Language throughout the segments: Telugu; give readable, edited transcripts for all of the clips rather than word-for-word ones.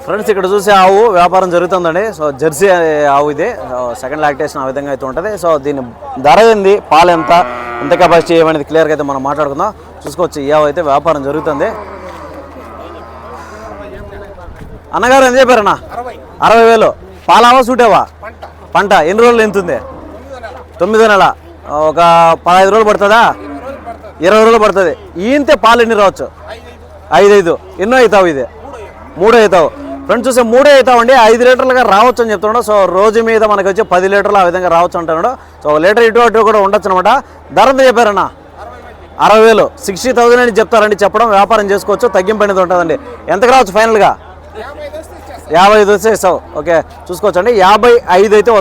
ఫ్రెండ్స్ ఇక్కడ చూసే ఆవు వ్యాపారం జరుగుతుందండి. సో జెర్సీ ఆవు ఇది, సెకండ్ లాక్టేషన్ ఆ విధంగా అయితే ఉంటుంది. సో దీని ధర ఏంది, పాలు ఎంత కెపాసిటీ ఏమనేది క్లియర్గా అయితే మనం మాట్లాడుకుందాం. చూసుకోవచ్చు ఈ ఆవు అయితే వ్యాపారం జరుగుతుంది. అన్నగారు ఎంత చెప్పారన్నా? 60,000. పాలావా సూటేవా? పంట ఎన్ని రోజులు ఎంతుంది? 9 నెల. ఒక 15 రోజులు పడుతుందా? 20 రోజులు పడుతుంది. ఈయంతే పాలు ఎన్ని రావచ్చు? 5 ఎన్నో అవుతావు? ఇది 3 అవుతావు. ఫ్రెండ్స్ చూస్తే 3 అవుతామండి. 5 లీటర్లుగా రావచ్చు అని చెప్తున్నాడు. సో రోజు మీద మనకు వచ్చి 10 లీటర్లు ఆ విధంగా రావచ్చు అంటున్నాడు. సో 1 లీటర్ ఇటు అటు కూడా ఉండొచ్చు అనమాట. ధర ఎంత చెప్పారన్నా? 60,000. 60,000 అని చెప్తారండి. చెప్పడం వ్యాపారం చేసుకోవచ్చు, తగ్గింపు అనేది ఉంటుందండి. ఎంతకు రావచ్చు ఫైనల్గా? 55 వస్తే ఇస్తావు. ఓకే చూసుకోవచ్చు అండి. 55 అయితే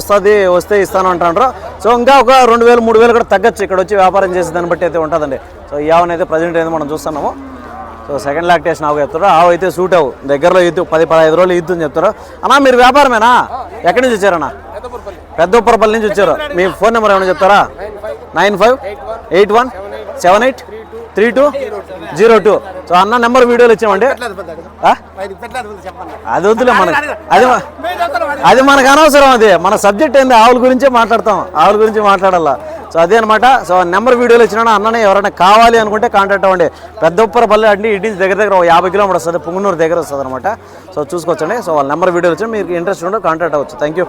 వస్తే ఇస్తాను అంటున్నారు. సో ఇంకా ఒక 2,000 3,000 కూడా తగ్గచ్చు ఇక్కడ వచ్చి వ్యాపారం చేసే దాన్ని బట్టి అయితే ఉంటుందండి. సో ఈ ఆవును అయితే ప్రజెంట్ అయితే మనం చూస్తున్నాము. సో సెకండ్ లాక్టేషన్ ఆవు చెప్తారు. ఆవు అయితే సూట్ అవు దగ్గరలో ఇద్దు 10-15 రోజులు ఇద్దు అని చెప్తారు. అన్నా మీరు వ్యాపారమేనా? ఎక్కడి నుంచి వచ్చారన్నా? పెద్ద ఉప్పరపల్లి నుంచి వచ్చారు. మీ ఫోన్ నెంబర్ ఏమైనా చెప్తారా? 9581783202. సో అన్న నెంబర్ వీడియోలు ఇచ్చామండి. అది వద్దులే మనకు, అది మనకు అనవసరం. అది మన సబ్జెక్ట్ ఏంది, ఆవుల గురించే మాట్లాడతాం, ఆవుల గురించి మాట్లాడాలా. సో అదే అనమాట. సో నెంబర్ వీడియోలు ఇచ్చినా అన్ననే ఎవరైనా కావాలి అనుకుంటే కాంటాక్ట్ అవ్వండి. పెద్ద ఉప్పరపల్లి అంటే ఇటు దగ్గర 50 కిలోమీటర్ వస్తుంది, పుంగనూరు దగ్గర వస్తుంది అనమాట. సో చూసుకోవచ్చండి. సో వాళ్ళ నెంబర్ వీడియోలు ఇచ్చిన మీకు ఇంట్రెస్ట్ ఉంటే కాంటాక్ట్ అవ్వచ్చు. Thank you.